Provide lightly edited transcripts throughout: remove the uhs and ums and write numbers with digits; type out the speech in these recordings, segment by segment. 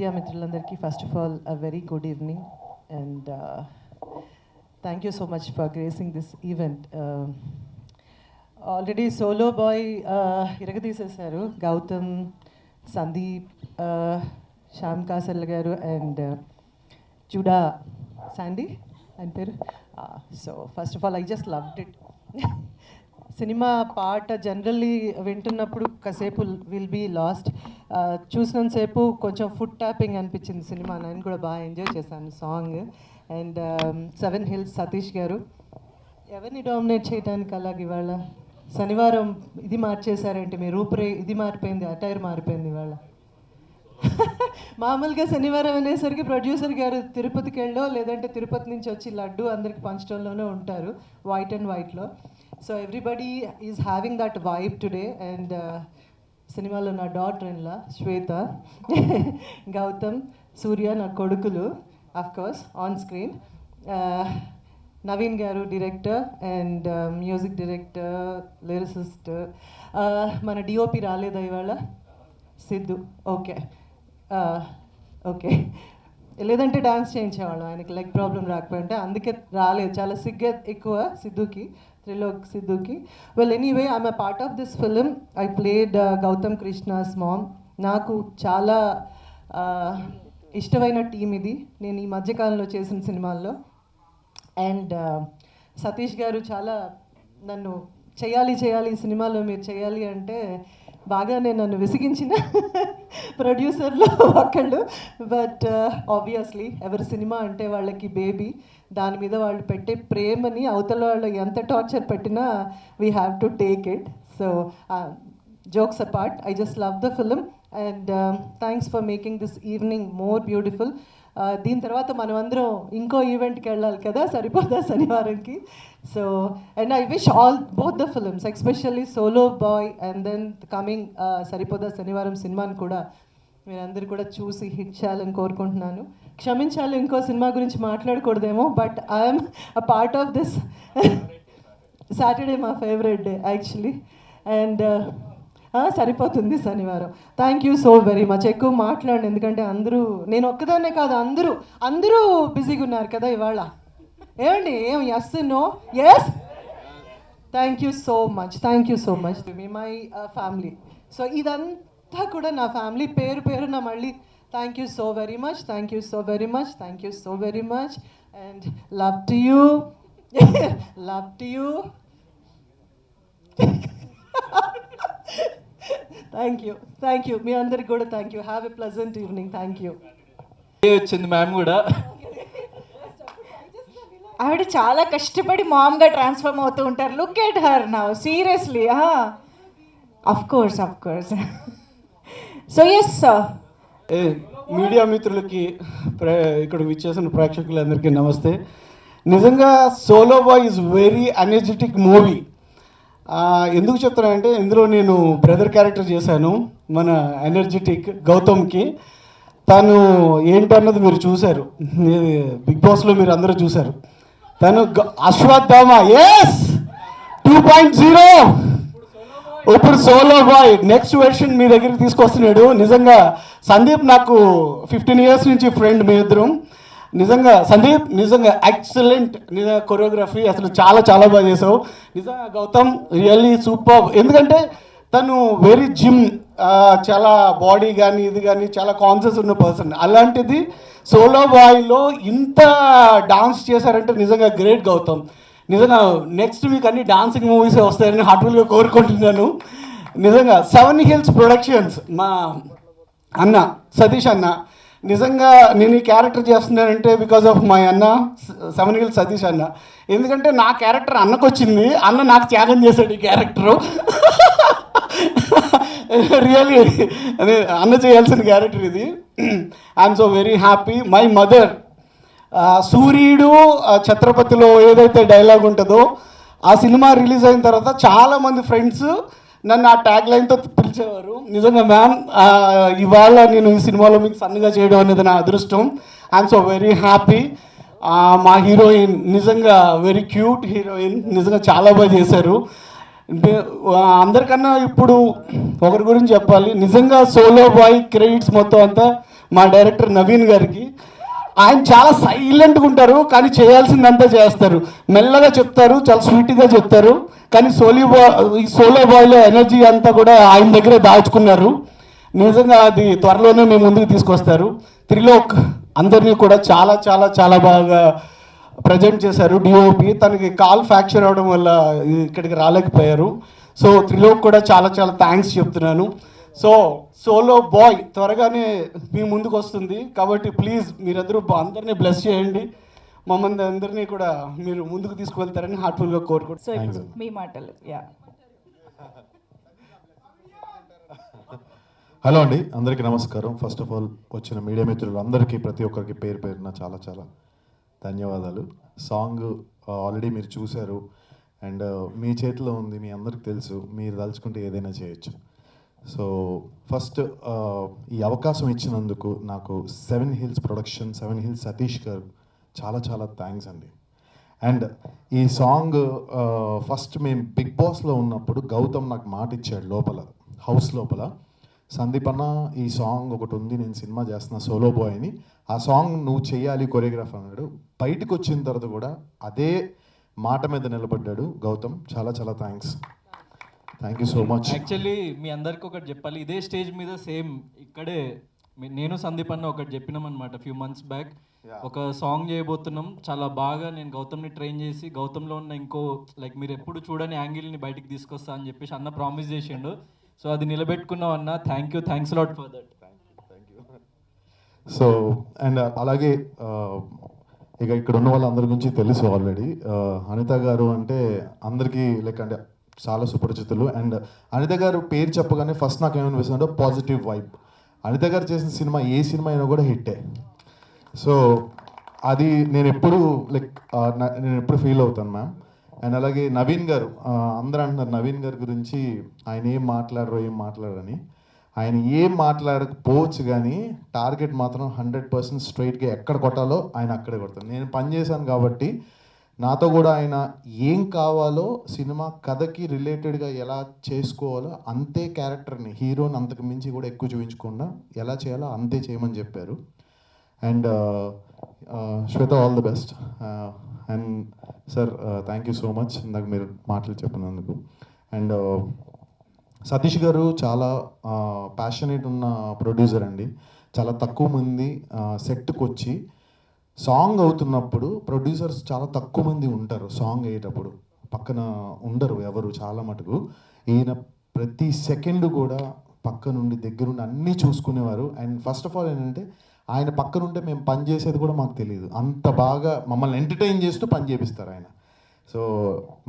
Media మిత్రులందరికీ first of all a very good evening and thank you so much for gracing this event. Already solo boy ఇరగదీసేశారు Gautham, Sandeep, Shyam Kasal garu and Jude Sandy అని పేరు. So first of all I just loved it. Cinema పాట generally వింటున్నప్పుడు కాసేపు will be last. చూసినంతసేపు కొంచెం foot tapping అనిపించింది cinema. నేను కూడా బాగా ఎంజాయ్ చేశాను సాంగ్. అండ్ 7 Hills సతీష్ గారు ఎవరిని డామినేట్ చేయడానికి అలాగే ఇవాళ శనివారం ఇది మార్చేశారంటే మీ రూపురే ఇది మారిపోయింది, అటైర్ మారిపోయింది ఇవాళ. మామూలుగా శనివారం అనేసరికి ప్రొడ్యూసర్ గారు తిరుపతికి వెళ్ళో లేదంటే తిరుపతి నుంచి వచ్చి లడ్డు అందరికి పంచడంలోనే ఉంటారు వైట్ అండ్ వైట్లో. So everybody is having that vibe today. And సినిమాలో నా డాటర్ ఇన్లా శ్వేత, గౌతమ్, సూర్య నా కొడుకులు of course on screen. Naveen garu director and music director, lyricist. మన డిఓపి రాలేదా ఇవాళ? సిద్ధు. ఓకే ఓకే, లేదంటే డాన్స్ చేయించేవాళ్ళం ఆయనకి లెగ్ ప్రాబ్లం రాకపోయింటే, అందుకే రాలేదు. చాలా సిగ్గు ఎక్కువ సిద్ధుకి, త్రిలోక్ సిద్ధుకి. Well anyway I'm a part of this film. I played Gautham Krishna's mom. నాకు చాలా ఇష్టమైన టీం ఇది నేను ఈ మధ్యకాలంలో చేసిన సినిమాల్లో. అండ్ సతీష్ గారు చాలా నన్ను చేయాలి ఈ సినిమాలో మీరు చేయాలి అంటే బాగానే నన్ను విసిగించిన ప్రొడ్యూసర్లు ఒకళ్ళు. బట్ ఆబ్వియస్లీ ఎవరి సినిమా అంటే వాళ్ళకి బేబీ, దాని మీద వాళ్ళు పెట్టే ప్రేమని అవతల వాళ్ళు ఎంత టార్చర్ పెట్టినా we have to take it. So jokes apart, I just love the film and thanks for making this evening more beautiful. దీని తర్వాత మనం అందరం ఇంకో ఈవెంట్కి వెళ్ళాలి కదా, సరిపోదా శనివారంకి. So and I wish all both the films, especially solo boy and then coming Saripodhaa Sanivaaram సినిమాని కూడా మీరందరూ కూడా చూసి హిట్ చేయాలని కోరుకుంటున్నాను. క్షమించాలి ఇంకో సినిమా గురించి మాట్లాడకూడదేమో, but I'm a part of this. Saturday మా ఫేవరెట్ డే యాక్చువల్లీ. అండ్ సరిపోతుంది శనివారం. Thank you so very much. ఎక్కువ మాట్లాడండి ఎందుకంటే అందరూ, నేను ఒక్కదాన్నే కాదు, అందరూ బిజీగా ఉన్నారు కదా ఇవాళ. ఏమండి ఏం yes no yes? Thank you so much మీ మై ఫ్యామిలీ. సో ఇదంతా కూడా నా ఫ్యామిలీ, పేరు నా మళ్ళీ thank you so very much and love to you. Thank you మీ అందరికి కూడా thank you. Have a pleasant evening. Thank you. వచ్చింది మ్యామ్ కూడా. ఆవిడ చాలా కష్టపడి మామ్గా ట్రాన్స్ఫార్మ్ అవుతూ ఉంటారు. Look at her now, seriously. Of course. So yes media మిత్రులకి, ఇక్కడ విచ్చేసిన ప్రేక్షకులందరికీ నమస్తే. నిజంగా solo boy is very energetic movie. ఎందుకు చెప్తానంటే ఇందులో నేను బ్రదర్ క్యారెక్టర్ చేశాను మన ఎనర్జెటిక్ గౌతమ్కి. తను ఏంటన్నది మీరు చూశారు, బిగ్ బాస్లో మీరు అందరూ చూశారు. తను అశ్వత్థామ ఎస్ 2.0, ఇప్పుడు సోలో బాయ్ నెక్స్ట్ వెర్షన్ మీ దగ్గరికి తీసుకొస్తున్నాడు. నిజంగా సందీప్ నాకు 15 years నుంచి ఫ్రెండ్, మీ ఇద్దరం. నిజంగా సందీప్ నిజంగా ఎక్సలెంట్ కొరియోగ్రఫీ, అసలు చాలా బాగా చేసావు. నిజంగా గౌతమ్ రియల్లీ సూపర్. ఎందుకంటే తను వెరీ జిమ్, చాలా బాడీ కానీ ఇది కానీ చాలా కాన్షియస్ ఉన్న పర్సన్. అలాంటిది సోలో బాయ్లో ఇంత డాన్స్ చేశారంటే నిజంగా గ్రేట్ గౌతమ్. నిజంగా నెక్స్ట్ వీక్ అన్ని డాన్సింగ్ మూవీసే వస్తాయని హార్ట్ఫుల్గా కోరుకుంటున్నాను. నిజంగా 7 Hills ప్రొడక్షన్స్ మా అన్న సతీష్ అన్న. నిజంగా నేను ఈ క్యారెక్టర్ చేస్తున్నానంటే బికాజ్ ఆఫ్ మై అన్న 7 Hills సతీష్ అన్న. ఎందుకంటే నా క్యారెక్టర్ అన్నకు వచ్చింది, అన్న నాకు త్యాగం చేశాడు ఈ క్యారెక్టరు. రియల్లీ అదే అన్న చేయాల్సిన క్యారెక్టర్ ఇది. I'm so very happy. My mother, సూర్యుడు ఛత్రపతిలో ఏదైతే డైలాగ్ ఉంటుందో ఆ సినిమా రిలీజ్ అయిన తర్వాత చాలామంది ఫ్రెండ్స్ నన్ను ఆ ట్యాగ్ లైన్తో పిలిచేవారు. నిజంగా మ్యామ్ ఇవాళ నేను ఈ సినిమాలో మీకు సన్నగా చేయడం అనేది నా అదృష్టం. I'm so very happy. మా హీరోయిన్ నిజంగా వెరీ క్యూట్ హీరోయిన్, నిజంగా చాలా బాగా చేశారు. అందరికన్నా ఇప్పుడు ఒకరి గురించి చెప్పాలి. నిజంగా సోలో బాయ్ క్రెడిట్స్ మొత్తం అంతా మా డైరెక్టర్ నవీన్ గారికి. ఆయన చాలా సైలెంట్గా ఉంటారు కానీ చేయాల్సిందంతా చేస్తారు, మెల్లగా చెప్తారు, చాలా స్వీట్గా చెప్తారు. కానీ ఈ సోలో బాయ్లో ఎనర్జీ అంతా కూడా ఆయన దగ్గరే దాచుకున్నారు. నిజంగా అది త్వరలోనే మీ ముందుకు తీసుకొస్తారు. త్రిలోక్ అందరినీ కూడా చాలా చాలా చాలా బాగా ప్రజెంట్ చేశారు. డిఓపి తనకి కాల్ ఫ్రాక్చర్ అవడం వల్ల ఇక్కడికి రాలేకపోయారు. సో త్రిలోక్ కూడా చాలా చాలా థ్యాంక్స్ చెప్తున్నాను. సో సోలో బాయ్ త్వరగానే మీ ముందుకు వస్తుంది కాబట్టి ప్లీజ్ మీరందరూ అందరినీ బ్లెస్ చేయండి, మమ్మల్ని అందరినీ కూడా మీరు ముందుకు తీసుకువెళ్తారని హార్ట్ఫుల్గా సో కోరుకుంటున్నాను. ఇప్పుడు మీ మాటలు. యా, హలో అండి, అందరికీ నమస్కారం. ఫస్ట్ ఆఫ్ ఆల్ వచ్చిన మీడియా మిత్రులు అందరికీ ప్రతి ఒక్కరికి పేరు పేరున చాలా చాలా ధన్యవాదాలు. సాంగ్ ఆల్రెడీ మీరు చూశారు అండ్ మీ చేతిలో ఉంది, మీ అందరికి తెలుసు, మీరు తలుచుకుంటే ఏదైనా చేయొచ్చు. సో ఫస్ట్ ఈ అవకాశం ఇచ్చినందుకు నాకు 7 Hills ప్రొడక్షన్, 7 Hills సతీష్ గారు చాలా చాలా థ్యాంక్స్ అండి. అండ్ ఈ సాంగ్ ఫస్ట్ మేము బిగ్ బాస్లో ఉన్నప్పుడు గౌతమ్ నాకు మాట ఇచ్చాడు లోపల, హౌస్ లోపల, సందీప్ అన్న ఈ సాంగ్ ఒకటి ఉంది, నేను సినిమా చేస్తున్నా సోలో బాయ్ అని, ఆ సాంగ్ నువ్వు చేయాలి కొరియోగ్రాఫ్ అన్నాడు. బయటకు వచ్చిన తర్వాత కూడా అదే మాట మీద నిలబడ్డాడు గౌతమ్. చాలా చాలా థ్యాంక్స్ సో మచ్. యాక్చువల్లీ మీ అందరికి ఒకటి చెప్పాలి, ఇదే స్టేజ్ మీద సేమ్ ఇక్కడే నేను సందీప్ అన్న ఒకటి చెప్పినాం అనమాట ఫ్యూ మంత్స్ బ్యాక్. ఒక సాంగ్ చేయబోతున్నాం, చాలా బాగా నేను గౌతమ్ని ట్రైన్ చేసి గౌతమ్లో ఉన్న ఇంకో లైక్ మీరు ఎప్పుడు చూడని యాంగిల్ని బయటికి తీసుకొస్తా అని చెప్పేసి అన్న ప్రామిస్ చేసిండు. సో అది నిలబెట్టుకున్నాం అన్న. Thanks lot for that. So and అలాగే ఇక ఇక్కడ ఉన్న వాళ్ళందరి గురించి తెలుసు ఆల్రెడీ. అనిత గారు అంటే అందరికీ లైక్ అంటే చాలా సుపరిచితులు. అండ్ అనిత గారు పేరు చెప్పగానే ఫస్ట్ నాకు ఏమనిపిస్తుందంటే పాజిటివ్ వైబ్. అనిత గారు చేసిన సినిమా ఏ సినిమా అయినా కూడా హిట్టే. సో అది నేను ఎప్పుడు ఫీల్ అవుతాను మ్యామ్. అండ్ అలాగే నవీన్ గారు, అందరూ అంటున్నారు నవీన్ గారి గురించి ఆయన ఏం మాట్లాడరని. ఆయన ఏం మాట్లాడకపోవచ్చు కానీ టార్గెట్ మాత్రం 100% స్ట్రైట్గా ఎక్కడ కొట్టాలో ఆయన అక్కడే కొడతారు. నేను పనిచేశాను కాబట్టి నాతో కూడా ఆయన ఏం కావాలో సినిమా కథకి రిలేటెడ్గా ఎలా చేసుకోవాలో అంతే క్యారెక్టర్ని, హీరోని అంతకు మించి కూడా ఎక్కువ చూపించకుండా ఎలా చేయాలో అంతే చేయమని చెప్పారు. And Shweta, all the best. And sir thank you so much ఇందాక మీరు మాటలు చెప్పినందుకు. అండ్ సతీష్ గారు చాలా ప్యాషనేట్ ఉన్న ప్రొడ్యూసర్ అండి. చాలా తక్కువ మంది సెట్కి వచ్చి సాంగ్ అవుతున్నప్పుడు ప్రొడ్యూసర్స్ చాలా తక్కువ మంది ఉంటారు. సాంగ్ అయ్యేటప్పుడు పక్కన ఉండరు ఎవరు, చాలా మటుకు. ఈయన ప్రతి సెకండ్ కూడా పక్క నుండి దగ్గరుండి అన్నీ చూసుకునేవారు. అండ్ ఫస్ట్ ఆఫ్ ఆల్ ఏంటంటే ఆయన పక్కనుంటే మేము పని చేసేది కూడా మాకు తెలియదు, అంత బాగా మమ్మల్ని ఎంటర్టైన్ చేస్తూ పని చేపిస్తారు ఆయన. సో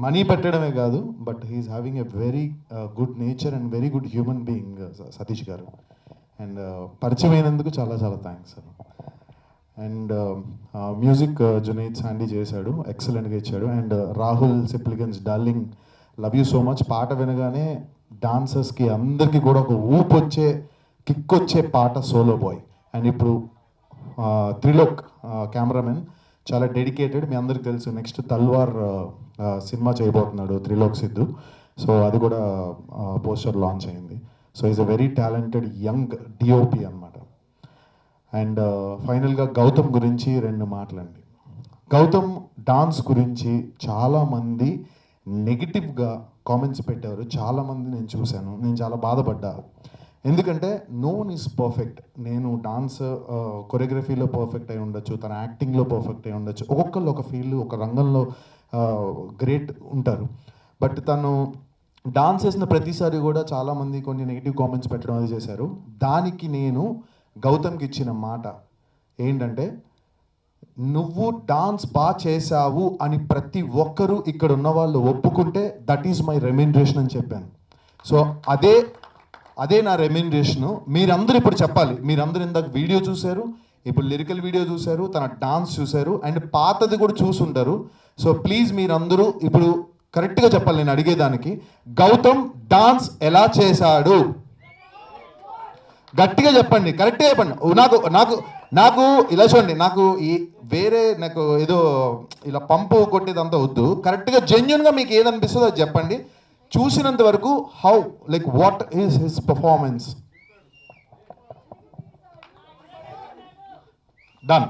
మనీ పెట్టడమే కాదు, but he's having a very good nature and very good human being Satish garu. And పరిచయం అయినందుకు చాలా చాలా thanks sir. And music Junaid Sandhy చేశాడు, ఎక్సలెంట్గా ఇచ్చాడు. అండ్ రాహుల్ సిప్లిగన్స్ darling, love you so much. పాట వినగానే డాన్సర్స్కి అందరికీ కూడా ఒక ఊపు వచ్చే, కిక్ వచ్చే పాట సోలో బాయ్. అండ్ ఇప్పుడు త్రిలోక్ కెమెరామెన్ చాలా డెడికేటెడ్. మీ అందరికి తెలుసు నెక్స్ట్ తల్వార్ సినిమా చేయబోతున్నాడు త్రిలోక్ సిద్ధు. సో అది కూడా పోస్టర్ లాంచ్ అయింది. So is a very talented young DOP అనమాట. అండ్ ఫైనల్గా గౌతమ్ గురించి 2 మాటలండి. గౌతమ్ డాన్స్ గురించి చాలామంది నెగిటివ్గా కామెంట్స్ పెట్టారు, చాలామంది నేను చూశాను. నేను చాలా బాధపడ్డా, ఎందుకంటే నో వన్ ఈజ్ పర్ఫెక్ట్. నేను డాన్స్ కొరియోగ్రఫీలో పర్ఫెక్ట్ అయి ఉండొచ్చు, తన యాక్టింగ్లో పర్ఫెక్ట్ అయి ఉండొచ్చు, ఒక్కొక్కళ్ళు ఒక ఫీల్డ్, ఒక రంగంలో గ్రేట్ ఉంటారు. బట్ తను డాన్స్ చేసిన ప్రతిసారి కూడా చాలామంది కొన్ని నెగిటివ్ కామెంట్స్ పెట్టడం అది చేశారు. దానికి నేను గౌతమ్కి ఇచ్చిన మాట ఏంటంటే, నువ్వు డాన్స్ బాగా చేశావు అని ప్రతి ఒక్కరూ ఇక్కడ ఉన్న వాళ్ళు ఒప్పుకుంటే దట్ ఈజ్ మై రెమ్యూనరేషన్ అని చెప్పాను. సో అదే నా రెమ్యూనరేషను. మీరందరూ ఇప్పుడు చెప్పాలి. మీరందరూ ఇందాక వీడియో చూశారు, ఇప్పుడు లిరికల్ వీడియో చూశారు, తన డాన్స్ చూశారు, అండ్ పాతది కూడా చూసుంటారు. సో ప్లీజ్ మీరందరూ ఇప్పుడు కరెక్ట్గా చెప్పాలి. నేను అడిగేదానికి గౌతమ్ డాన్స్ ఎలా చేశాడు గట్టిగా చెప్పండి, కరెక్ట్గా చెప్పండి. నాకు ఇలా చూడండి, నాకు నాకు ఏదో ఇలా పంపు కొట్టేదంతా వద్దు. కరెక్ట్గా జెన్యున్గా మీకు ఏదనిపిస్తుందో అది చెప్పండి. చూసినంత వరకు what is his performance? Done.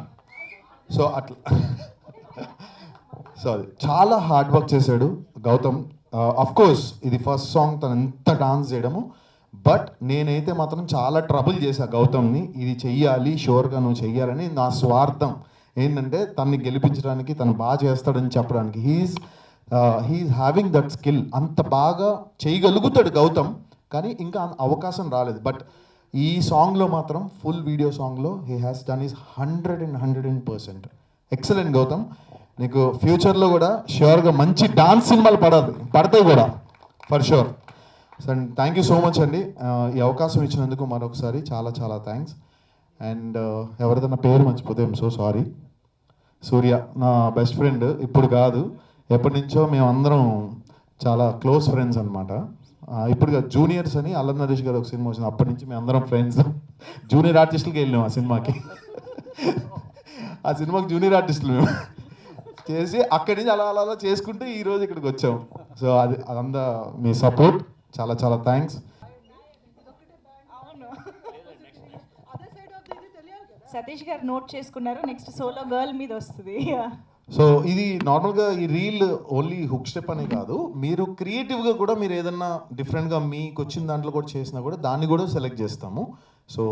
So అట్లా సో అది చాలా హార్డ్ వర్క్ చేశాడు గౌతమ్. అఫ్ కోర్స్ ఇది ఫస్ట్ సాంగ్ తను ఎంత డాన్స్ చేయడము, బట్ నేనైతే మాత్రం చాలా ట్రబుల్ చేశా గౌతమ్ని. ఇది చెయ్యాలి, షూర్గా నువ్వు చెయ్యాలని. నా స్వార్థం ఏంటంటే తనని గెలిపించడానికి, తను బాగా చేస్తాడని చెప్పడానికి. He's having that skill. అంత బాగా చేయగలుగుతాడు గౌతమ్, కానీ ఇంకా అవకాశం రాలేదు. బట్ ఈ సాంగ్లో మాత్రం ఫుల్ వీడియో సాంగ్లో he has done is 100% excellent Gautham. నీకు ఫ్యూచర్లో కూడా ష్యూర్గా మంచి డాన్స్ సినిమాలు పడతాయి కూడా for sure. And thank you so much అండి ఈ అవకాశం ఇచ్చినందుకు మరొకసారి చాలా చాలా థ్యాంక్స్. అండ్ ఎవరిదైనా పేరు మర్చిపోతే ఐమ్ సో సారీ. సూర్య నా బెస్ట్ ఫ్రెండ్, ఇప్పుడు కాదు ఎప్పటి నుంచో మేమందరం చాలా క్లోజ్ ఫ్రెండ్స్ అనమాట. ఇప్పుడు జూనియర్స్ అని అల్లరి నరేష్ గారు ఒక సినిమా వచ్చింది, అప్పటి నుంచి మేము అందరం ఫ్రెండ్స్. జూనియర్ ఆర్టిస్టులకి వెళ్ళాం ఆ సినిమాకి. ఆ సినిమాకి జూనియర్ ఆర్టిస్టులు మేము చేసి అక్కడి నుంచి అలా అలా అలా చేసుకుంటూ ఈరోజు ఇక్కడికి వచ్చాం. సో అదంతా మీ సపోర్ట్, చాలా చాలా థ్యాంక్స్. సతీష్ గారు నోట్ చేసుకున్నారు, నెక్స్ట్ సోలో గర్ల్ మీద వస్తుంది. సో ఇది నార్మల్గా ఈ రీల్ ఓన్లీ హుక్ స్టెప్ అనే కాదు, మీరు క్రియేటివ్గా కూడా మీరు ఏదన్నా డిఫరెంట్గా మీకు వచ్చిన దాంట్లో కూడా చేసినా కూడా దాన్ని కూడా సెలెక్ట్ చేస్తాము. సో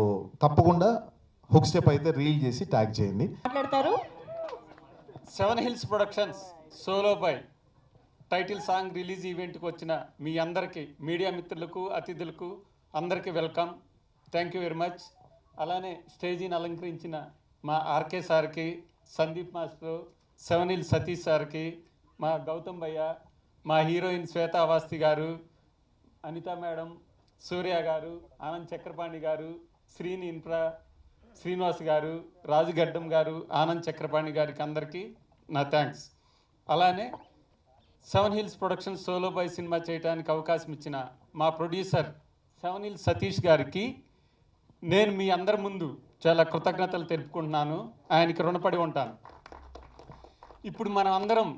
తప్పకుండా హుక్ స్టెప్ అయితే రీల్ చేసి ట్యాగ్ చేయండి. మాట్లాడతారు. Seven hills productions solo boy title song release ఈవెంట్కి వచ్చిన మీ అందరికీ, మీడియా మిత్రులకు, అతిథులకు అందరికీ welcome. Thank you very much. అలానే స్టేజీని అలంకరించిన మా ఆర్కే సార్కి, Sandeep master, seven hills Satish సార్కి, మా గౌతమ్ భయ్య, మా హీరోయిన్ శ్వేతా అవాస్తి గారు, అనిత మేడం, సూర్య గారు, ఆనంద్ చక్రపాణి గారు, శ్రీని ఇన్ఫ్రా శ్రీనివాస్ గారు, రాజుగడ్డం గారు, ఆనంద్ చక్రపాణి గారికి అందరికీ నా థ్యాంక్స్. అలానే seven hills production solo boy సినిమా చేయడానికి అవకాశం ఇచ్చిన మా ప్రొడ్యూసర్ సెవెన్ హిల్స్ సతీష్ గారికి నేను మీ అందరి ముందు చాలా కృతజ్ఞతలు తెలుపుకుంటున్నాను. ఆయనకి రుణపడి ఉంటాను. ఇప్పుడు మనం అందరం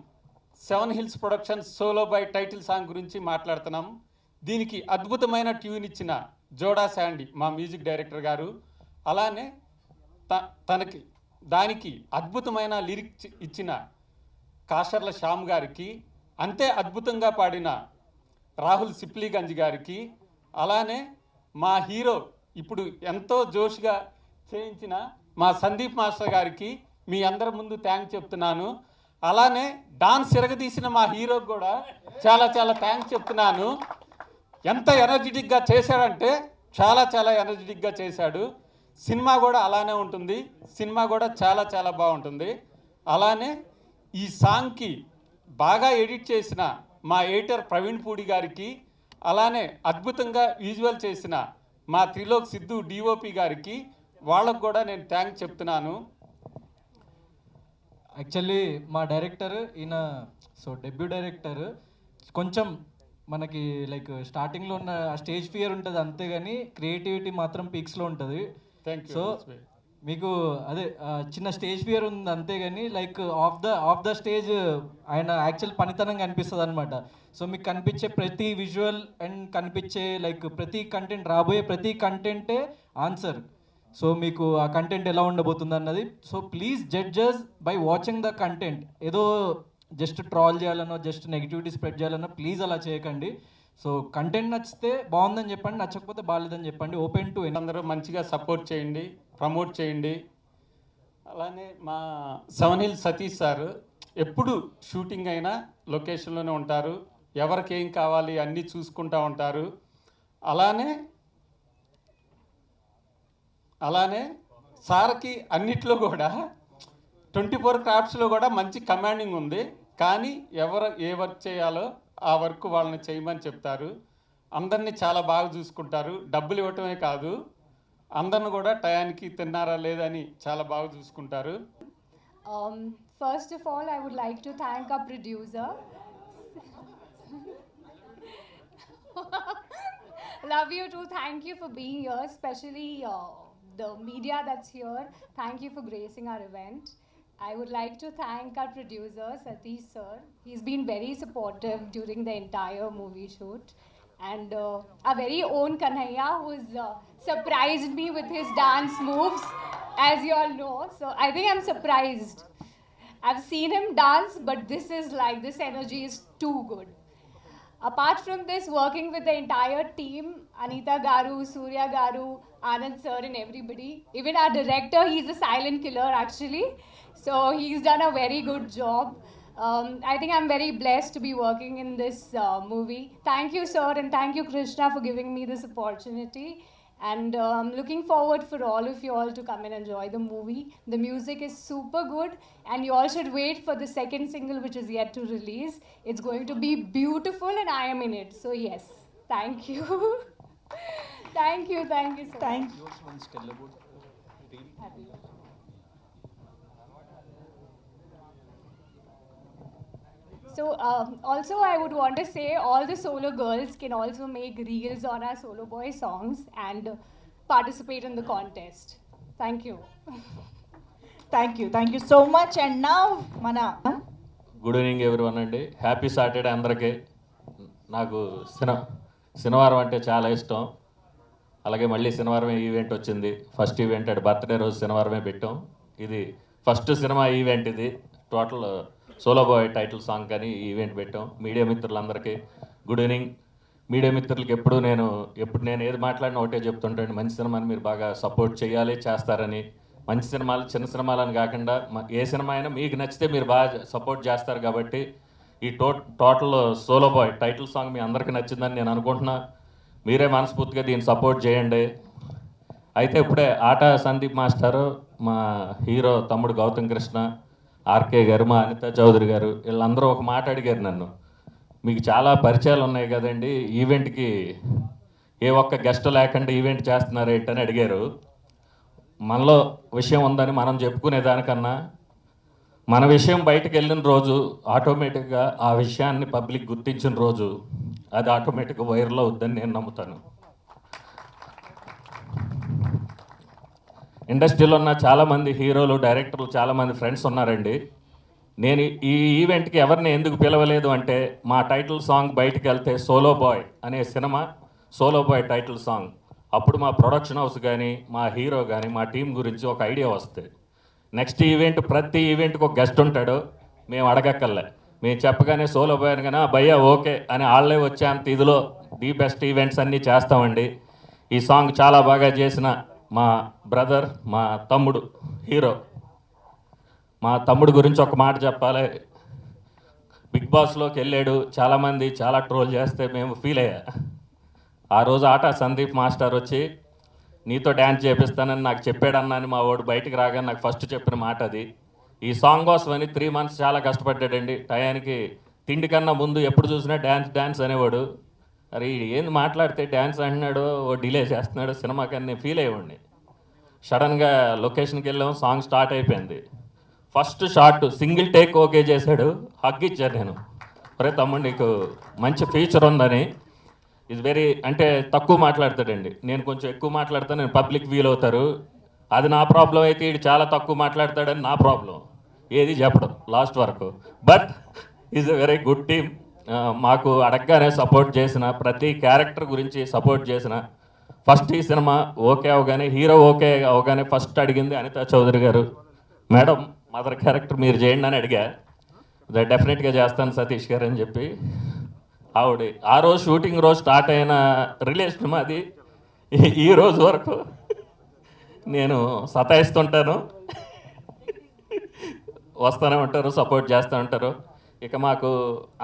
seven hills productions solo boy title song గురించి మాట్లాడుతున్నాం. దీనికి అద్భుతమైన ట్యూన్ ఇచ్చిన జోడా శాండీ మా మ్యూజిక్ డైరెక్టర్ గారు, అలానే దానికి అద్భుతమైన లిరిక్స్ ఇచ్చిన కాషర్ల శ్యామ్ గారికి, అంతే అద్భుతంగా పాడిన రాహుల్ సిప్లీగంజ్ గారికి, అలానే మా హీరో ఇప్పుడు ఎంతో జోష్గా చేయించిన మా సందీప్ మాస్టర్ గారికి మీ అందరి ముందు థ్యాంక్స్ చెప్తున్నాను. అలానే డాన్స్ తిరగదీసిన మా హీరోకి కూడా చాలా చాలా థ్యాంక్స్ చెప్తున్నాను. ఎంత ఎనర్జెటిక్గా చేశాడంటే చాలా చాలా ఎనర్జెటిక్గా చేశాడు. సినిమా కూడా అలానే ఉంటుంది. సినిమా కూడా చాలా చాలా బాగుంటుంది. అలానే ఈ సాంగ్కి బాగా ఎడిట్ చేసిన మా ఎడిటర్ ప్రవీణ్ పూడి గారికి, అలానే అద్భుతంగా విజువల్ చేసిన మా త్రిలోక్ సిద్ధు డిఓపి గారికి, వాళ్ళకు కూడా నేను థ్యాంక్స్ చెప్తున్నాను. యాక్చువల్లీ మా డైరెక్టర్ ఈయన డెబ్యూ డైరెక్టర్, కొంచెం మనకి లైక్ స్టార్టింగ్లో ఉన్న స్టేజ్ ఫియర్ ఉంటుంది అంతేగాని క్రియేటివిటీ మాత్రం పీక్స్లో ఉంటుంది. సో మీకు అదే చిన్న స్టేజ్ ఫియర్ ఉంది అంతేగాని లైక్ ఆఫ్ ద స్టేజ్ ఆయన యాక్చువల్ పనితనంగా అనిపిస్తుంది అనమాట. సో మీకు కనిపించే ప్రతి విజువల్ అండ్ కనిపించే లైక్ ప్రతి కంటెంట్, రాబోయే ప్రతి కంటెంటే ఆన్సర్. సో మీకు ఆ కంటెంట్ ఎలా ఉండబోతుంది అన్నది. So please judges by watching the content. ఏదో జస్ట్ ట్రాల్ చేయాలనో జస్ట్ నెగిటివిటీ స్ప్రెడ్ చేయాలనో ప్లీజ్ అలా చేయకండి. సో కంటెంట్ నచ్చితే బాగుందని చెప్పండి, నచ్చకపోతే బాగాలేదని చెప్పండి. ఓపెన్ టు అందరూ మంచిగా సపోర్ట్ చేయండి, ప్రమోట్ చేయండి. అలానే మా సెవెన్ హిల్స్ సతీష్ సార్ ఎప్పుడు షూటింగ్ అయినా లొకేషన్లోనే ఉంటారు. ఎవరికి ఏం కావాలి అన్నీ చూసుకుంటూ ఉంటారు. అలానే సార్కి అన్నిట్లో కూడా 24 క్రాఫ్ట్స్లో కూడా మంచి కమాండింగ్ ఉంది. కానీ ఏ వర్క్ చేయాలో ఆ వర్క్ వాళ్ళని చేయమని చెప్తారు. అందరినీ చాలా బాగా చూసుకుంటారు. డబ్బులు ఇవ్వటమే కాదు, అందరిని కూడా టయానికి తిన్నారా లేదని చాలా బాగా చూసుకుంటారు. First of all, I would like to thank our producer. Love you too. Thank you for being here, especially the media that's here. Thank you for gracing our event. I would like to thank our producer, Satish sir. He's been very supportive during the entire movie shoot. And our very own Kanhaiya, who's surprised me with his dance moves. as you all know. So I think I'm surprised. I've seen him dance, but this energy is too good. Apart from this, working with the entire team, Anita Garu, Surya Garu, Anand sir and everybody, even our director, he's a silent killer actually. So he's done a very good job. I think I'm very blessed to be working in this movie. Thank you, sir, and thank you, Krishna, for giving me this opportunity. And I'm looking forward for all of you all to come and enjoy the movie. The music is super good, and you all should wait for the second single, which is yet to release. It's going to be beautiful, and I am in it. So yes, thank you. thank you so much. Thank So also I would want to say all the solo girls can also make reels on our Solo Boy songs and participate in the contest. Thank you. Thank you so much. And now, Mana. Good evening everyone అండి. Happy Saturday అందరికీ. నాకు శనివారం అంటే చాలా ఇష్టం. అలాగే మళ్ళీ శనివారమే ఈవెంట్ వచ్చింది. ఫస్ట్ ఈవెంట్ అంటే బర్త్డే రోజు శనివారమే పెట్టాం. ఇది ఫస్ట్ సినిమా ఈవెంట్. ఇది total solo boy title song కానీ ఈవెంట్ పెట్టాం. మీడియా మిత్రులందరికీ గుడ్ ఈవినింగ్. మీడియా మిత్రులకి ఎప్పుడు నేను ఏది మాట్లాడినా ఒకటే చెప్తుంటాను, మంచి సినిమాని మీరు బాగా సపోర్ట్ చేయాలి, చేస్తారని. మంచి సినిమాలు చిన్న సినిమాలని కాకుండా ఏ సినిమా అయినా మీకు నచ్చితే మీరు బాగా సపోర్ట్ చేస్తారు కాబట్టి ఈ total solo boy title song మీ అందరికీ నచ్చిందని నేను అనుకుంటున్నా. మీరే మనస్ఫూర్తిగా దీన్ని సపోర్ట్ చేయండి. అయితే ఇప్పుడే ఆట సందీప్ మాస్టారు, మా హీరో తమ్ముడు గౌతమ్ కృష్ణ, ఆర్కే గారు, మా అనిత చౌదరి గారు, వీళ్ళందరూ ఒక మాట అడిగారు నన్ను, మీకు చాలా పరిచయాలు ఉన్నాయి కదండి, ఈవెంట్కి ఏ ఒక్క గెస్ట్ లేకుండా ఈవెంట్ చేస్తున్నారు ఏంటని అడిగారు. మనలో విషయం ఉందని మనం చెప్పుకునే దానికన్నా మన విషయం బయటకు వెళ్ళిన రోజు ఆటోమేటిక్గా ఆ విషయాన్ని పబ్లిక్ గుర్తించిన రోజు అది ఆటోమేటిక్గా వైరల్ అవుద్దని నేను నమ్ముతాను. ఇండస్ట్రీలో ఉన్న చాలామంది హీరోలు, డైరెక్టర్లు, చాలామంది ఫ్రెండ్స్ ఉన్నారండి. నేను ఈ ఈవెంట్కి ఎవరిని ఎందుకు పిలవలేదు అంటే, మా టైటిల్ సాంగ్ బయటికి వెళ్తే సోలో బాయ్ అనే cinema solo boy title song, అప్పుడు మా ప్రొడక్షన్ హౌస్ కానీ మా హీరో కానీ మా టీం గురించి ఒక ఐడియా వస్తుంది. నెక్స్ట్ ఈవెంట్ ప్రతి ఈవెంట్కి ఒక గెస్ట్ ఉంటాడు, మేము అడగక్కర్లే. మేము చెప్పగానే సోలో బాయ్ అనగానే భయ్యా ఓకే అని వాళ్ళే వచ్చేంత ఇదిలో ది బెస్ట్ ఈవెంట్స్ అన్నీ చేస్తామండి. ఈ సాంగ్ చాలా బాగా చేసిన మా బ్రదర్, మా తమ్ముడు హీరో, మా తమ్ముడు గురించి ఒక మాట చెప్పాలి. బిగ్ బాస్లోకి వెళ్ళాడు, చాలామంది చాలా ట్రోల్ చేస్తే మేము ఫీల్ అయ్యా. ఆ రోజు ఆట సందీప్ మాస్టర్ వచ్చి నీతో డ్యాన్స్ చేపిస్తానని నాకు చెప్పాడన్నా అని మా వాడు బయటికి రాగానే నాకు ఫస్ట్ చెప్పిన మాట అది. ఈ సాంగ్ కోసమని 3 months చాలా కష్టపడ్డాడండి. టయానికి తిండి కన్నా ముందు ఎప్పుడు చూసినా డ్యాన్స్ అనేవాడు. అరే ఏంది మాట్లాడితే డ్యాన్స్ అంటున్నాడు, ఓ డిలే చేస్తున్నాడు సినిమాకని నేను ఫీల్ అయ్యేవాడిని. సడన్గా లొకేషన్కి వెళ్ళాం, సాంగ్ స్టార్ట్ అయిపోయింది. First shot single take okay చేశాడు, హగ్ ఇచ్చాను నేను. ఒరే తమ్ముడు నీకు మంచి ఫ్యూచర్ ఉందని. ఇది వెరీ అంటే తక్కువ మాట్లాడతాడండి, నేను కొంచెం ఎక్కువ మాట్లాడతాను, నేను పబ్లిక్ ఫీల్ అవుతారు. అది నా ప్రాబ్లం అయితే వీడు చాలా తక్కువ మాట్లాడతాడని నా ప్రాబ్లం, ఏది చెప్పడం లాస్ట్ వరకు. But is a very good team. మాకు అడగగానే సపోర్ట్ చేసిన, ప్రతి క్యారెక్టర్ గురించి సపోర్ట్ చేసిన. ఫస్ట్ ఈ సినిమా ఓకే అవగానే, హీరో ఓకే అవగానే ఫస్ట్ అడిగింది అనితా చౌదరి గారు, మేడం మదర్ క్యారెక్టర్ మీరు చేయండి అని అడిగా. డెఫినెట్గా చేస్తాను సతీష్ గారు అని చెప్పి ఆవిడ ఆ రోజు షూటింగ్ రోజు స్టార్ట్ అయిన రిలేషన్ మాది ఈ రోజు వరకు నేను సతాయిస్తుంటాను, వస్తూనే ఉంటారు, సపోర్ట్ చేస్తూ ఉంటారు. ఇక మాకు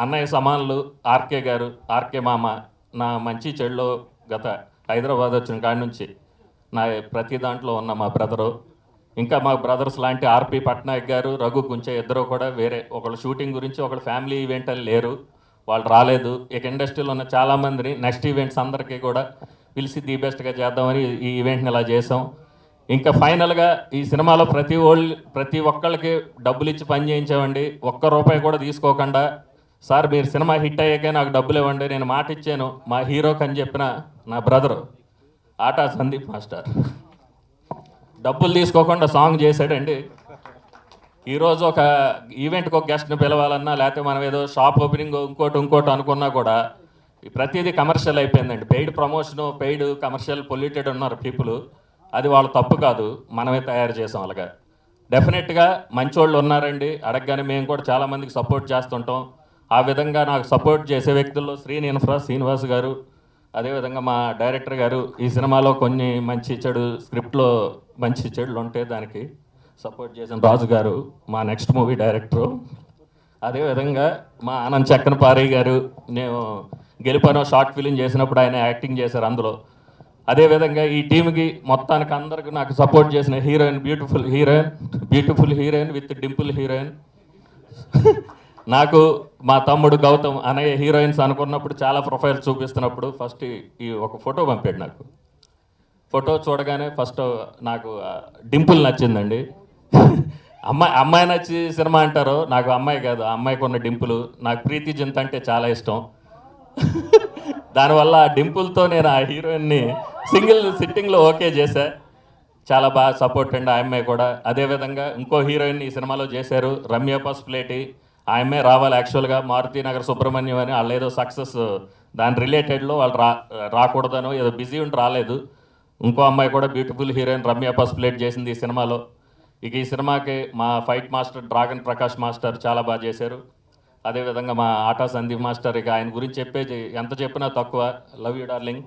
అన్నయ్య సమానులు ఆర్కే గారు, ఆర్కే మామ, నా మంచి చెడులో గత హైదరాబాద్ వచ్చిన కాడి నుంచి నా ప్రతి దాంట్లో ఉన్న మా బ్రదరు. ఇంకా మా బ్రదర్స్ లాంటి ఆర్పి పట్నాయక్ గారు, రఘు కుంచే ఇద్దరు కూడా వేరే, ఒకళ్ళు షూటింగ్ గురించి ఒకళ్ళు ఫ్యామిలీ ఈవెంట్ అని లేరు, వాళ్ళు రాలేదు. ఇక ఇండస్ట్రీలో ఉన్న చాలామందిని నెక్స్ట్ ఈవెంట్స్ అందరికీ కూడా పిలిచి ది బెస్ట్గా చేద్దామని ఈ ఈవెంట్ని ఇలా చేసాం. ఇంకా ఫైనల్గా ఈ సినిమాలో ప్రతి ఒక్కళ్ళకి డబ్బులు ఇచ్చి పని చేయించామండి, ఒక్క రూపాయి కూడా తీసుకోకుండా. సార్ మీరు సినిమా హిట్ అయ్యాకే నాకు డబ్బులు ఇవ్వండి, నేను మాట ఇచ్చాను మా హీరోకి అని చెప్పిన నా బ్రదరు ఆట సందీప్ మాస్టర్ డబ్బులు తీసుకోకుండా సాంగ్ చేశాడండి. ఈరోజు ఒక ఈవెంట్కి ఒక గెస్ట్ని పిలవాలన్నా, లేకపోతే మనం ఏదో షాప్ ఓపెనింగ్ ఇంకోటి అనుకున్నా కూడా ప్రతిదీ కమర్షియల్ అయిపోయిందండి. Paid promotion, paid commercial polluted ఉన్నారు పీపుల్. అది వాళ్ళ తప్పు కాదు, మనమే తయారు చేసాం అలాగా. డెఫినెట్గా మంచోళ్ళు ఉన్నారండి, అడగగానే మేము కూడా చాలామందికి సపోర్ట్ చేస్తుంటాం. ఆ విధంగా నాకు సపోర్ట్ చేసే వ్యక్తుల్లో శ్రీనివాస్ గారు, అదేవిధంగా మా డైరెక్టర్ గారు, ఈ సినిమాలో కొన్ని మంచి చెడు స్క్రిప్ట్లో మంచి చెడులు ఉంటే దానికి సపోర్ట్ చేసిన రాజు గారు, మా నెక్స్ట్ మూవీ డైరెక్టరు. అదేవిధంగా మా ఆనంద్ చక్కనపారి గారు, నేను గెలిపానో షార్ట్ ఫిలిం చేసినప్పుడు ఆయన యాక్టింగ్ చేశారు అందులో. అదేవిధంగా ఈ టీంకి మొత్తానికి అందరికి నాకు సపోర్ట్ చేసిన heroine, beautiful heroine with Dimple heroine. నాకు మా తమ్ముడు గౌతమ్ అనే హీరోయిన్స్ అనుకున్నప్పుడు చాలా ప్రొఫైల్స్ చూపిస్తున్నప్పుడు ఫస్ట్ ఈ ఒక ఫోటో పంపాడు నాకు. ఫోటో చూడగానే ఫస్ట్ నాకు డింపుల్ నచ్చిందండి. అమ్మాయి నచ్చి సినిమా అంటారు, నాకు అమ్మాయి కాదు, ఆ అమ్మాయికి ఉన్న డింపుల్. నాకు ప్రీతి జింత అంటే చాలా ఇష్టం. దానివల్ల ఆ డింపుల్తో నేను ఆ హీరోయిన్ని సింగిల్ సిట్టింగ్లో ఓకే చేశా. చాలా బాగా సపోర్ట్ అండి ఆ అమ్మాయి కూడా. అదేవిధంగా ఇంకో హీరోయిన్ ఈ సినిమాలో చేశారు, రమ్య పసుపులేటి. ఆ అమ్మాయి రావాలి యాక్చువల్గా, మారుతినగర్ సుబ్రహ్మణ్యం అని. వాళ్ళు ఏదో సక్సెస్ దాని రిలేటెడ్లో వాళ్ళు రాకూడదనో ఏదో బిజీ ఉండి రాలేదు. ఇంకో అమ్మాయి కూడా బ్యూటిఫుల్ హీరోయిన్ రమ్య పసుపులేటి చేసింది ఈ సినిమాలో. ఇక ఈ సినిమాకి మా fight master dragon Prakash master చాలా బాగా చేశారు. అదేవిధంగా మా ఆటా సందీప్ మాస్టర్, ఇక ఆయన గురించి చెప్పేది ఎంత చెప్పినా తక్కువ, లవ్ యూ డార్లింగ్.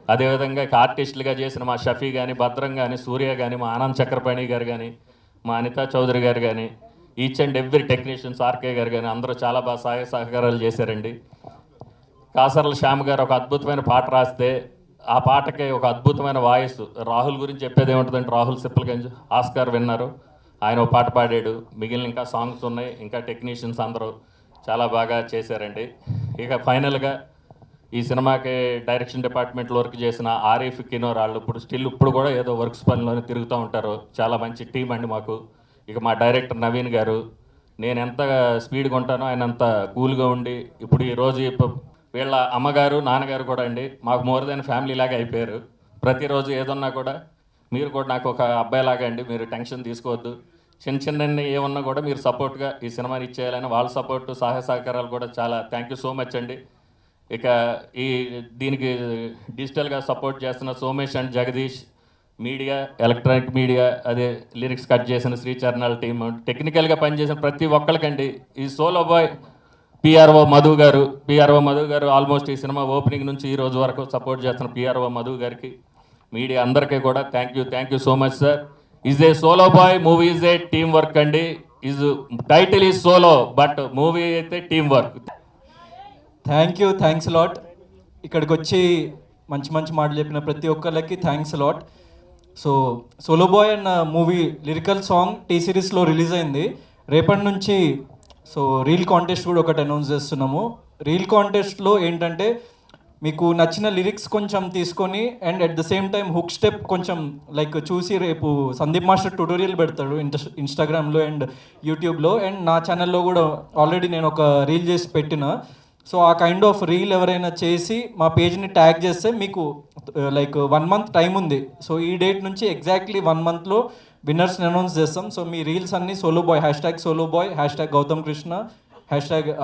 అదేవిధంగా ఇక ఆర్టిస్టులుగా చేసిన మా షఫీ కానీ, భద్రం కానీ, సూర్య కానీ, మా ఆనంద్ చక్రపాణి గారు కానీ, మా అనితా చౌదరి గారు కానీ, each and every technicians RK గారు కానీ అందరూ చాలా బాగా సహాయ సహకారాలు చేశారండి. కాసర్ల శ్యామ్ గారు ఒక అద్భుతమైన పాట రాస్తే ఆ పాటకి ఒక అద్భుతమైన వాయిస్. రాహుల్ గురించి చెప్పేది ఏముంటుందంటే, రాహుల్ సిప్పల్గంజ్ ఆస్కార్ విన్నారు, ఆయన ఒక పాట పాడాడు. మిగిలిన ఇంకా సాంగ్స్ ఉన్నాయి, ఇంకా టెక్నీషియన్స్ అందరూ చాలా బాగా చేశారండి. ఇక ఫైనల్గా ఈ సినిమాకి డైరెక్షన్ డిపార్ట్మెంట్లో వర్క్ చేసిన ఆరిఫ్ కినోర్ వాళ్ళు ఇప్పుడు కూడా ఏదో వర్క్స్ పనిలోనే తిరుగుతూ ఉంటారు. చాలా మంచి టీం అండి మాకు. ఇక మా డైరెక్టర్ నవీన్ గారు, నేను ఎంత స్పీడ్గా ఉంటానో ఆయన అంత కూల్గా ఉండి, ఇప్పుడు ఈరోజు వీళ్ళ అమ్మగారు నాన్నగారు కూడా అండి మాకు మోర్ దెన్ ఫ్యామిలీ లాగా అయిపోయారు. ప్రతిరోజు ఏదన్నా కూడా మీరు కూడా నాకు ఒక అబ్బాయిలాగా అండి, మీరు టెన్షన్ తీసుకోవద్దు. చిన్న ఏమన్నా కూడా మీరు సపోర్ట్గా ఈ సినిమాని ఇచ్చేయాలని వాళ్ళ సపోర్టు సహాయ సహకారాలు కూడా చాలా థ్యాంక్ యూ సో మచ్ అండి. ఇక దీనికి డిజిటల్గా సపోర్ట్ చేస్తున్న Somesh and Jagadish, media, electronic media, అదే లిరిక్స్ కట్ చేసిన శ్రీచరణాల టీమ్, టెక్నికల్గా పనిచేసిన ప్రతి ఒక్కరికండి. ఈ సోలో బాయ్ పిఆర్ఓ మధు గారు ఆల్మోస్ట్ ఈ సినిమా ఓపెనింగ్ నుంచి ఈ రోజు వరకు సపోర్ట్ చేస్తున్న పిఆర్ఓ మధు గారికి, మీడియా అందరికీ కూడా thank you so much sir. Is a solo boy, movie is a team work అండి. Title is solo but movie అయితే టీమ్ వర్క్. Thanks lot. ఇక్కడికి వచ్చి మంచి మాటలు చెప్పిన ప్రతి ఒక్కళ్ళకి thanks lot. So solo boy అన్న మూవీ లిరికల్ సాంగ్ టీ సిరీస్లో రిలీజ్ అయింది. రేపటి నుంచి సో రీల్ కాంటెస్ట్ కూడా ఒకటి అనౌన్స్ చేస్తున్నాము. రీల్ కాంటెస్ట్లో ఏంటంటే మీకు నచ్చిన లిరిక్స్ కొంచెం తీసుకొని and at the same time hook step కొంచెం లైక్ చూసి రేపు సందీప్ మాస్టర్ ట్యూటోరియల్ పెడతాడు ఇన్స్టాగ్రామ్లో అండ్ యూట్యూబ్లో, అండ్ నా ఛానల్లో కూడా ఆల్రెడీ నేను ఒక రీల్ చేసి పెట్టిన. సో ఆ కైండ్ ఆఫ్ రీల్ ఎవరైనా చేసి మా పేజ్ని ట్యాగ్ చేస్తే మీకు లైక్ 1 month టైం ఉంది. సో ఈ డేట్ నుంచి ఎగ్జాక్ట్లీ 1 monthలో విన్నర్స్ని అనౌన్స్ చేస్తాం. సో మీ రీల్స్ అన్నీ సోలో బాయ్, #సోలోబాయ్, #గౌతమ్ కృష్ణ,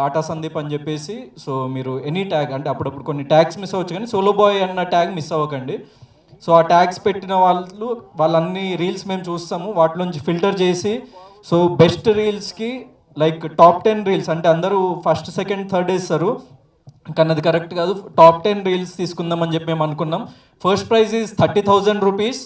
#ఆటా సందీప్ అని చెప్పేసి. సో మీరు ఎనీ ట్యాగ్, అంటే అప్పుడప్పుడు కొన్ని ట్యాగ్స్ మిస్ అవ్వచ్చు కానీ సోలో బాయ్ అన్న ట్యాగ్ మిస్ అవ్వకండి. సో ఆ ట్యాగ్స్ పెట్టిన వాళ్ళన్ని రీల్స్ మేము చూస్తాము, వాటిలోంచి ఫిల్టర్ చేసి సో బెస్ట్ రీల్స్కి లైక్ టాప్ 10 రీల్స్, అంటే అందరూ ఫస్ట్ సెకండ్ థర్డ్ వేస్తారు కానీ అది కరెక్ట్ కాదు. టాప్ 10 రీల్స్ తీసుకుందామని చెప్పి మేము అనుకున్నాం. First prize is 30,000 rupees,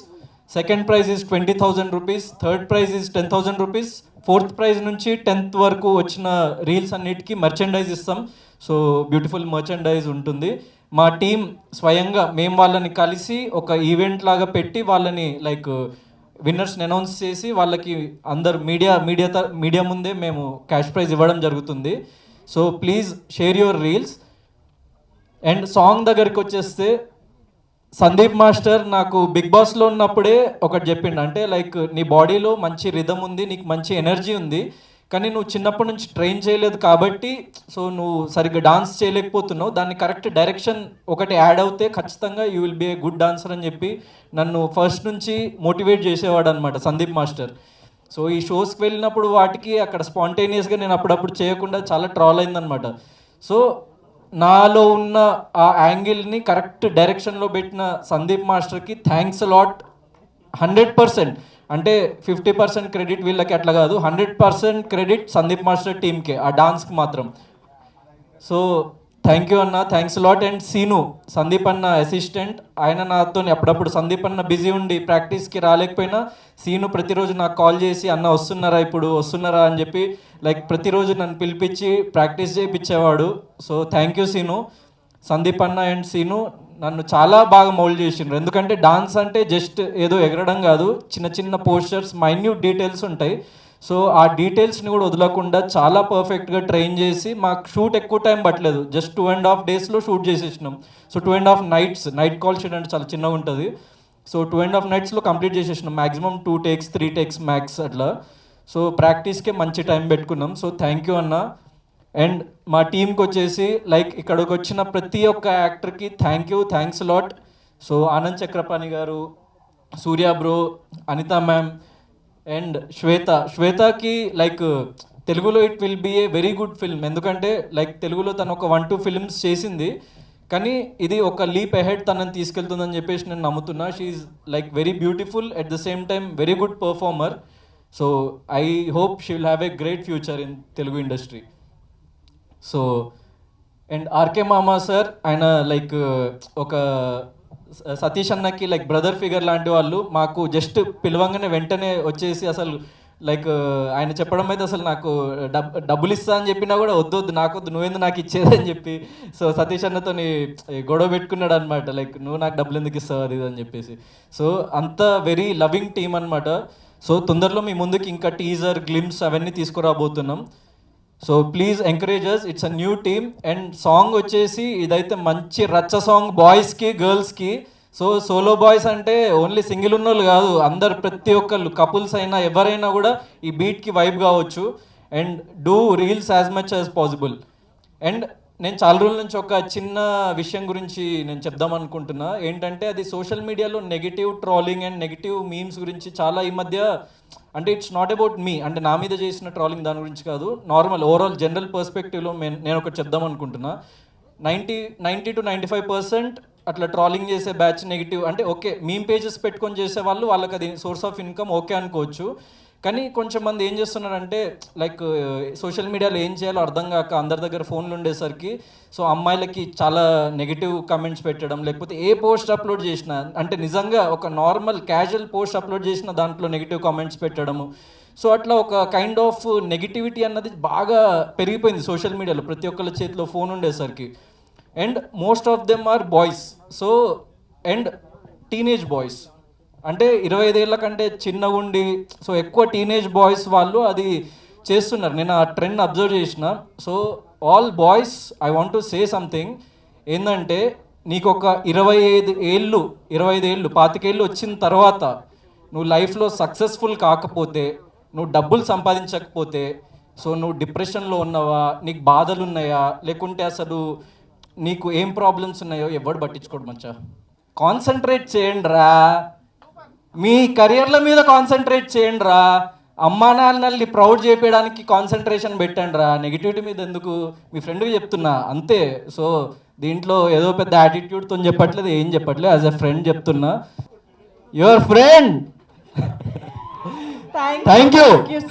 second prize is 20,000 rupees, third prize is 10,000 rupees, fourth prize నుంచి 10th వరకు వచ్చిన రీల్స్ అన్నిటికీ మర్చెండైజ్ ఇస్తాం. సో బ్యూటిఫుల్ మర్చెండైజ్ ఉంటుంది. మా టీం స్వయంగా మేము వాళ్ళని కలిసి ఒక ఈవెంట్ లాగా పెట్టి వాళ్ళని లైక్ విన్నర్స్ని అనౌన్స్ చేసి వాళ్ళకి అందరు మీడియా ముందే మేము క్యాష్ ప్రైజ్ ఇవ్వడం జరుగుతుంది. So please share your reels. And song దగ్గరికి వచ్చేస్తే సందీప్ మాస్టర్ నాకు బిగ్ బాస్లో ఉన్నప్పుడే ఒకటి చెప్పిండు, అంటే లైక్ నీ బాడీలో మంచి రిథమ్ ఉంది, నీకు మంచి ఎనర్జీ ఉంది, కానీ నువ్వు చిన్నప్పటి నుంచి ట్రైన్ చేయలేదు కాబట్టి సో నువ్వు సరిగ్గా డాన్స్ చేయలేకపోతున్నావు, దాన్ని కరెక్ట్ డైరెక్షన్ ఒకటి యాడ్ అవుతే ఖచ్చితంగా you will be a good dancer అని చెప్పి నన్ను ఫస్ట్ నుంచి మోటివేట్ చేసేవాడు అనమాట సందీప్ మాస్టర్. సో ఈ షోస్కి వెళ్ళినప్పుడు వాటికి అక్కడ స్పాంటేనియస్గా నేను అప్పుడప్పుడు చేయకుండా చాలా ట్రాల్ అయిందనమాట. సో నాలో ఉన్న ఆ యాంగిల్ని కరెక్ట్ డైరెక్షన్లో పెట్టిన సందీప్ మాస్టర్కి థ్యాంక్స్ లాట్. 100%, అంటే 50% క్రెడిట్ వీళ్ళకి అట్లా కాదు, 100% క్రెడిట్ సందీప్ మాస్టర్ టీమ్కే, ఆ డాన్స్కి మాత్రం. సో థ్యాంక్ యూ అన్న, thanks lot. And Seenu, Sandeep అన్న అసిస్టెంట్, ఆయన నాతో అప్పుడప్పుడు సందీప్ అన్న బిజీ ఉండి ప్రాక్టీస్కి రాలేకపోయినా సీను ప్రతిరోజు నాకు కాల్ చేసి అన్న వస్తున్నారా అని చెప్పి లైక్ ప్రతిరోజు నన్ను పిలిపించి ప్రాక్టీస్ చేయించేవాడు. So thank you Seenu. Sandeep అన్న అండ్ సీను నన్ను చాలా బాగా మౌల్డ్ చేసిండ్రు. ఎందుకంటే డాన్స్ అంటే జస్ట్ ఏదో ఎగరడం కాదు, చిన్న చిన్న పోస్చర్స్, మైన్యూట్ డీటెయిల్స్ ఉంటాయి. సో ఆ డీటెయిల్స్ని కూడా వదలకుండా చాలా పర్ఫెక్ట్గా ట్రైన్ చేసి మాకు షూట్ ఎక్కువ టైం పట్టలేదు, జస్ట్ 2.5 daysలో షూట్ చేసేసినాం. So 2.5 nights, night call sheet అంటే చాలా చిన్నగా ఉంటుంది. సో 2.5 nightsలో కంప్లీట్ చేసేసినాం, మ్యాక్సిమం 2 takes 3 takes మ్యాక్స్ అట్లా. సో ప్రాక్టీస్కే మంచి టైం పెట్టుకున్నాం. సో థ్యాంక్ యూ అన్న. అండ్ మా టీంకి వచ్చేసి లైక్ ఇక్కడికి వచ్చిన ప్రతి ఒక్క యాక్టర్కి thanks lot. So Anand Chakrapani garu, Surya bro, Anitha ma'am and శ్వేతకి లైక్ తెలుగులో it will be a very good film. ఎందుకంటే లైక్ తెలుగులో తను ఒక 1-2 films చేసింది, కానీ ఇది ఒక లీప్ అహెడ్ తనని తీసుకెళ్తుందని చెప్పేసి నేను నమ్ముతున్నా. She like very beautiful, at the same time very good performer. So I hope she will have a great future in Telugu industry. So and RK మామా సార్, ఆయన లైక్ ఒక సతీష్ అన్నకి లైక్ బ్రదర్ ఫిగర్ లాంటి వాళ్ళు. మాకు జస్ట్ పిలవంగానే వెంటనే వచ్చేసి అసలు లైక్ ఆయన చెప్పడం అయితే అసలు నాకు డబ్బులు ఇస్తా అని చెప్పినా కూడా వద్దు నాకొద్దు, నువ్వేందు నాకు ఇచ్చేదని చెప్పి సో సతీష్ అన్నతో గొడవ పెట్టుకున్నాడు అనమాట, లైక్ నువ్వు నాకు డబ్బులు ఎందుకు ఇస్తావు అది అని చెప్పేసి. సో అంత వెరీ లవింగ్ టీమ్ అనమాట. సో తొందరలో మీ ముందుకి ఇంకా టీజర్, గ్లిమ్స్ అవన్నీ తీసుకురాబోతున్నాం. So please encourage us, it's a new team. And song వచ్చేసి ఇదైతే మంచి రచ్చ సాంగ్, బాయ్స్కి గర్ల్స్కి. సో సోలో బాయ్స్ అంటే ఓన్లీ సింగిల్ ఉన్నోళ్ళు కాదు, అందరు ప్రతి ఒక్కళ్ళు కపుల్స్ అయినా ఎవరైనా కూడా ఈ బీట్కి వైబ్ కావచ్చు. And do reels as much as possible. And నేను చాలా రోజుల నుంచి ఒక చిన్న విషయం గురించి నేను చెప్దాం అనుకుంటున్నా. ఏంటంటే అది సోషల్ మీడియాలో negative trolling and negative memes గురించి చాలా ఈ మధ్య, అంటే ఇట్స్ నాట్ అబౌట్ మీ, అంటే నా మీద చేసిన ట్రోలింగ్ దాని గురించి కాదు, నార్మల్ ఓవరాల్ జనరల్ పర్స్పెక్టివ్లో నేను ఒకటి చెప్దాం అనుకుంటున్నా. 90 to 95% అట్లా ట్రాలింగ్ చేసే బ్యాచ్ నెగిటివ్, అంటే ఓకే మీమ్ పేజెస్ పెట్టుకొని చేసే వాళ్ళు, వాళ్ళకి అది సోర్స్ ఆఫ్ ఇన్కమ్ ఓకే అనుకోవచ్చు. కానీ కొంచెం మంది ఏం చేస్తున్నారంటే లైక్ సోషల్ మీడియాలో ఏం చేయాలో అర్థం కాక అందరి దగ్గర ఫోన్లు ఉండేసరికి సో అమ్మాయిలకి చాలా నెగిటివ్ కమెంట్స్ పెట్టడం, లేకపోతే ఏ పోస్ట్ అప్లోడ్ చేసినా, అంటే నిజంగా ఒక నార్మల్ క్యాజువల్ పోస్ట్ అప్లోడ్ చేసిన దాంట్లో నెగిటివ్ కామెంట్స్ పెట్టడము. సో అట్లా ఒక కైండ్ ఆఫ్ నెగిటివిటీ అన్నది బాగా పెరిగిపోయింది సోషల్ మీడియాలో, ప్రతి ఒక్కళ్ళ చేతిలో ఫోన్ ఉండేసరికి. And most of them are boys. So and teenage boys, అంటే 25 ఏళ్ళ కంటే చిన్నగా ఉండి సో ఎక్కువ టీనేజ్ బాయ్స్ వాళ్ళు అది చేస్తున్నారు. నేను ఆ ట్రెండ్ అబ్జర్వ్ చేసిన. So all boys, I want to say something. ఏంటంటే నీకు ఒక 25 ఏళ్ళు 25 ఏళ్ళు వచ్చిన తర్వాత నువ్వు లైఫ్లో సక్సెస్ఫుల్ కాకపోతే, నువ్వు డబ్బులు సంపాదించకపోతే, సో నువ్వు డిప్రెషన్లో ఉన్నావా, నీకు బాధలు ఉన్నాయా, లేకుంటే అసలు నీకు ఏం ప్రాబ్లమ్స్ ఉన్నాయో ఎవడు పట్టించుకోడు మచ్చా. కాన్సన్ట్రేట్ చేయండి రా, మీ కెరియర్ల మీద కాన్సన్ట్రేట్ చేయండి రా, అమ్మా నాన్నల్ని ప్రౌడ్ చేయడానికి కాన్సన్ట్రేషన్ పెట్టండి రా, నెగిటివిటీ మీద ఎందుకు. మీ ఫ్రెండ్కి చెప్తున్నా అంతే. సో దీంట్లో ఏదో పెద్ద యాటిట్యూడ్తో చెప్పట్లేదు, ఏం చెప్పట్లేదు, యాజ్ ఎ ఫ్రెండ్ చెప్తున్నా. Your friend. Thank you.